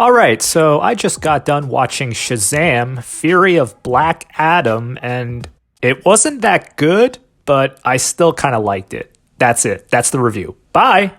Alright, so I just got done watching Shazam, Fury of Black Adam, and it wasn't that good, but I still kind of liked it. That's it. That's the review. Bye!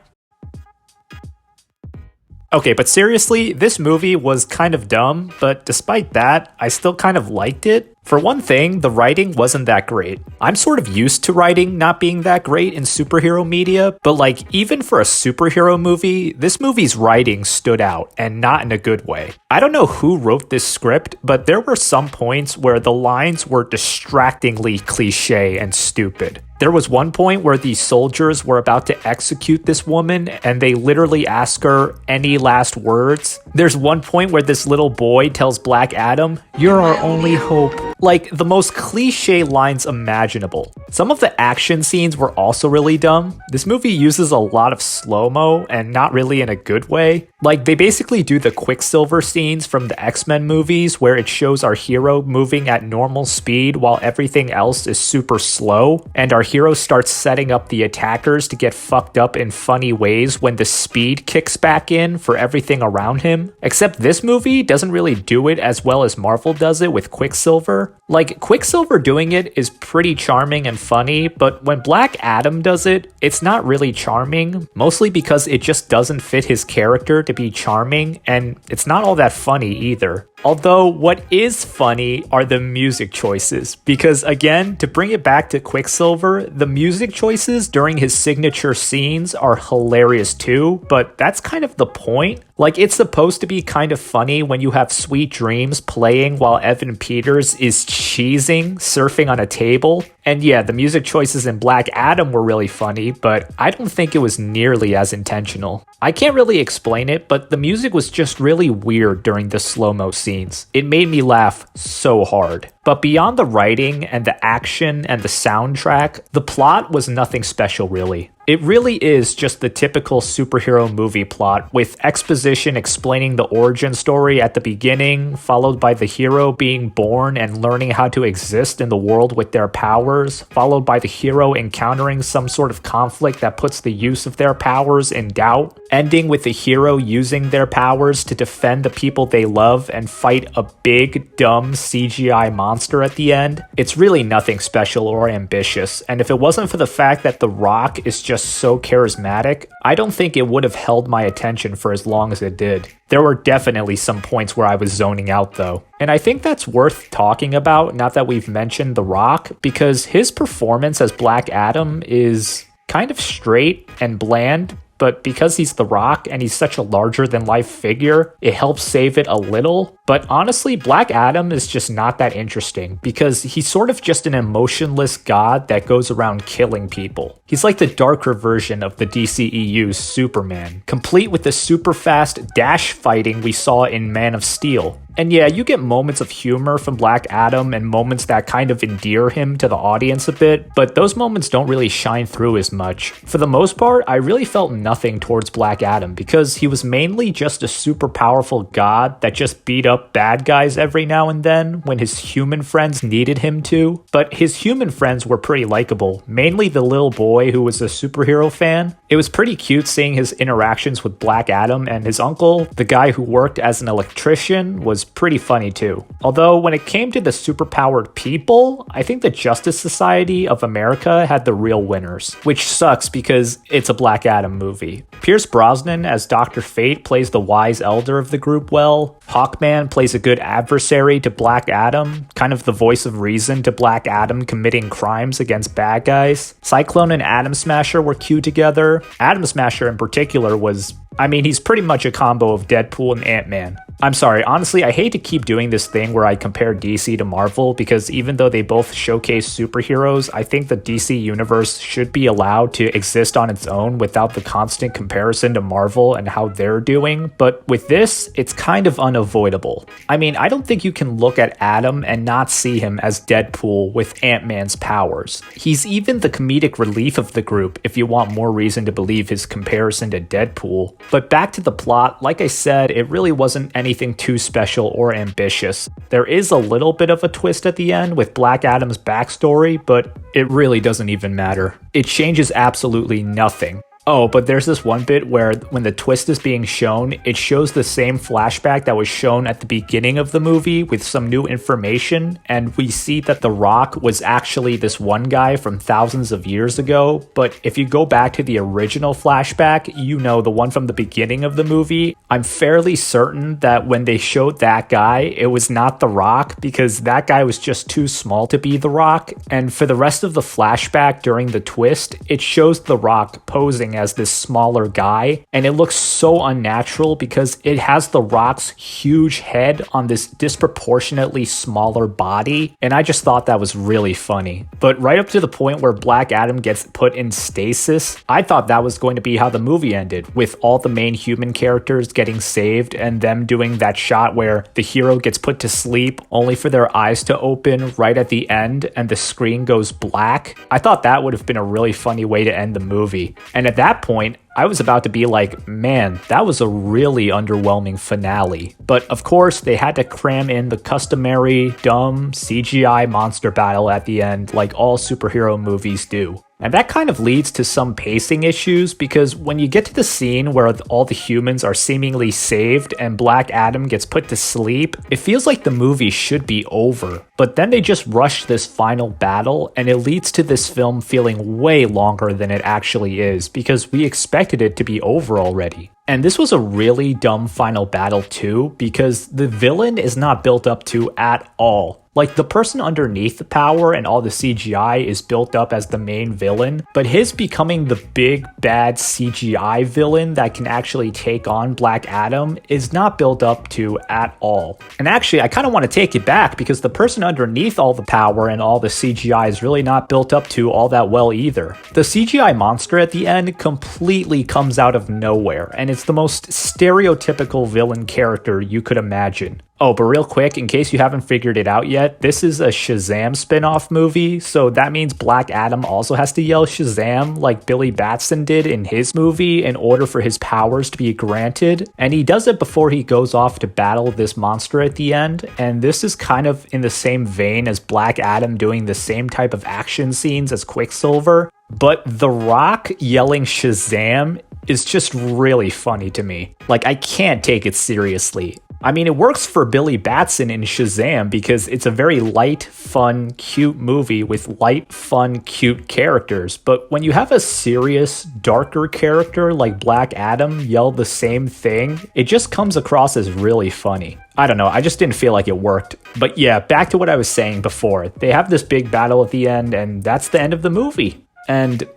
Okay, but seriously, this movie was kind of dumb, but despite that, I still kind of liked it. For one thing, the writing wasn't that great. I'm sort of used to writing not being that great in superhero media, but even for a superhero movie, this movie's writing stood out, and not in a good way. I don't know who wrote this script, but there were some points where the lines were distractingly cliche and stupid. There was one point where these soldiers were about to execute this woman, and they literally ask her any last words. There's one point where this little boy tells Black Adam, "You're our only hope." Like, the most cliche lines imaginable. Some of the action scenes were also really dumb. This movie uses a lot of slow-mo, and not really in a good way. Like, they basically do the Quicksilver scenes from the X-Men movies, where it shows our hero moving at normal speed while everything else is super slow, and our hero starts setting up the attackers to get fucked up in funny ways when the speed kicks back in for everything around him. Except this movie doesn't really do it as well as Marvel does it with Quicksilver. Like, Quicksilver doing it is pretty charming and funny, but when Black Adam does it, it's not really charming, mostly because it just doesn't fit his character to be charming, and it's not all that funny either. Although, what is funny are the music choices, because again, to bring it back to Quicksilver, the music choices during his signature scenes are hilarious too, but that's kind of the point. Like, it's supposed to be kind of funny when you have Sweet Dreams playing while Evan Peters is cheesing, surfing on a table. And yeah, the music choices in Black Adam were really funny, but I don't think it was nearly as intentional. I can't really explain it, but the music was just really weird during the slow-mo scenes. It made me laugh so hard. But beyond the writing and the action and the soundtrack, the plot was nothing special really. It really is just the typical superhero movie plot, with exposition explaining the origin story at the beginning, followed by the hero being born and learning how to exist in the world with their powers, followed by the hero encountering some sort of conflict that puts the use of their powers in doubt, ending with the hero using their powers to defend the people they love and fight a big, dumb CGI monster at the end. It's really nothing special or ambitious, and if it wasn't for the fact that The Rock is just so charismatic, I don't think it would have held my attention for as long as it did. There were definitely some points where I was zoning out though. And I think that's worth talking about now that we've mentioned The Rock, because his performance as Black Adam is kind of straight and bland, but because he's The Rock and he's such a larger-than-life figure, it helps save it a little. But honestly, Black Adam is just not that interesting, because he's sort of just an emotionless god that goes around killing people. He's like the darker version of the DCEU's Superman, complete with the super fast dash fighting we saw in Man of Steel. And yeah, you get moments of humor from Black Adam and moments that kind of endear him to the audience a bit, but those moments don't really shine through as much. For the most part, I really felt nothing towards Black Adam because he was mainly just a super powerful god that just beat up bad guys every now and then when his human friends needed him to. But his human friends were pretty likable, mainly the little boy who was a superhero fan. It was pretty cute seeing his interactions with Black Adam, and his uncle, the guy who worked as an electrician, was pretty funny too. Although when it came to the superpowered people, I think the Justice Society of America had the real winners, which sucks because it's a Black Adam movie. Pierce Brosnan as Dr. Fate plays the wise elder of the group well. Hawkman plays a good adversary to Black Adam, kind of the voice of reason to Black Adam committing crimes against bad guys. Cyclone and Atom Smasher were cute together. Atom Smasher in particular was, he's pretty much a combo of Deadpool and Ant-Man. I'm sorry, honestly, I hate to keep doing this thing where I compare DC to Marvel, because even though they both showcase superheroes, I think the DC universe should be allowed to exist on its own without the constant comparison to Marvel and how they're doing. But with this, it's kind of unavoidable. I don't think you can look at Adam and not see him as Deadpool with Ant-Man's powers. He's even the comedic relief of the group if you want more reason to believe his comparison to Deadpool. But back to the plot, like I said, it really wasn't anything too special or ambitious. There is a little bit of a twist at the end with Black Adam's backstory, but it really doesn't even matter. It changes absolutely nothing. Oh, but there's this one bit where when the twist is being shown, it shows the same flashback that was shown at the beginning of the movie with some new information, and we see that The Rock was actually this one guy from thousands of years ago. But if you go back to the original flashback, you know, the one from the beginning of the movie, I'm fairly certain that when they showed that guy, it was not The Rock, because that guy was just too small to be The Rock. And for the rest of the flashback during the twist, it shows The Rock posing as this smaller guy, and it looks so unnatural because it has The Rock's huge head on this disproportionately smaller body, and I just thought that was really funny. But right up to the point where Black Adam gets put in stasis, I thought that was going to be how the movie ended, with all the main human characters getting saved and them doing that shot where the hero gets put to sleep only for their eyes to open right at the end and the screen goes black. I thought that would have been a really funny way to end the movie. And at that point, I was about to be like, man, that was a really underwhelming finale. But of course, they had to cram in the customary dumb CGI monster battle at the end, like all superhero movies do. And that kind of leads to some pacing issues, because when you get to the scene where all the humans are seemingly saved and Black Adam gets put to sleep, it feels like the movie should be over. But then they just rush this final battle, and it leads to this film feeling way longer than it actually is, because we expected it to be over already. And this was a really dumb final battle too, because the villain is not built up to at all. Like, the person underneath the power and all the CGI is built up as the main villain, but his becoming the big bad CGI villain that can actually take on Black Adam is not built up to at all. And actually, I kind of want to take it back, because the person underneath all the power and all the CGI is really not built up to all that well either. The CGI monster at the end completely comes out of nowhere, and it's the most stereotypical villain character you could imagine. Oh, but real quick, in case you haven't figured it out yet, this is a Shazam spin-off movie, so that means Black Adam also has to yell Shazam like Billy Batson did in his movie in order for his powers to be granted, and he does it before he goes off to battle this monster at the end, and this is kind of in the same vein as Black Adam doing the same type of action scenes as Quicksilver, but The Rock yelling Shazam is just really funny to me. Like, I can't take it seriously. I mean, it works for Billy Batson in Shazam because it's a very light, fun, cute movie with light, fun, cute characters. But when you have a serious, darker character like Black Adam yell the same thing, it just comes across as really funny. I don't know, I just didn't feel like it worked. But yeah, back to what I was saying before. They have this big battle at the end, and that's the end of the movie. And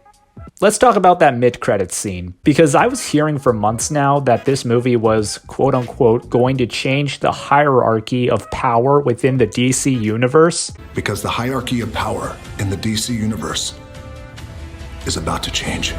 let's talk about that mid-credits scene, because I was hearing for months now that this movie was, quote-unquote, going to change the hierarchy of power within the DC universe. Because the hierarchy of power in the DC universe is about to change.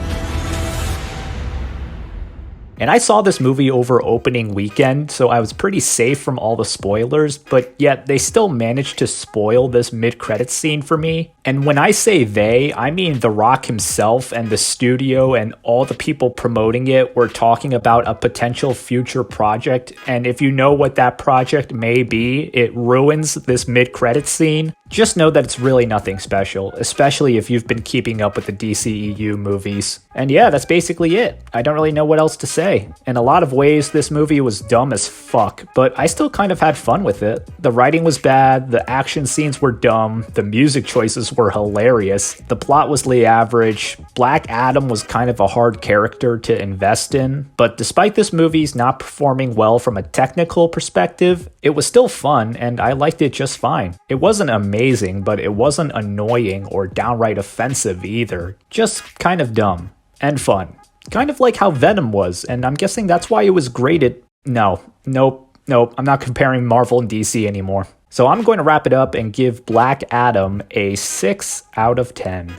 And I saw this movie over opening weekend, so I was pretty safe from all the spoilers, but yet they still managed to spoil this mid-credits scene for me. And when I say they, I mean The Rock himself and the studio and all the people promoting it were talking about a potential future project, and if you know what that project may be, it ruins this mid-credits scene. Just know that it's really nothing special, especially if you've been keeping up with the DCEU movies. And yeah, that's basically it. I don't really know what else to say. In a lot of ways, this movie was dumb as fuck, but I still kind of had fun with it. The writing was bad, the action scenes were dumb, the music choices were hilarious, the plot was average, Black Adam was kind of a hard character to invest in, but despite this movie's not performing well from a technical perspective, it was still fun and I liked it just fine. It wasn't amazing, but it wasn't annoying or downright offensive either. Just kind of dumb and fun. Kind of like how Venom was, and I'm guessing that's why it was graded. Nope, I'm not comparing Marvel and DC anymore. So I'm going to wrap it up and give Black Adam a 6 out of 10.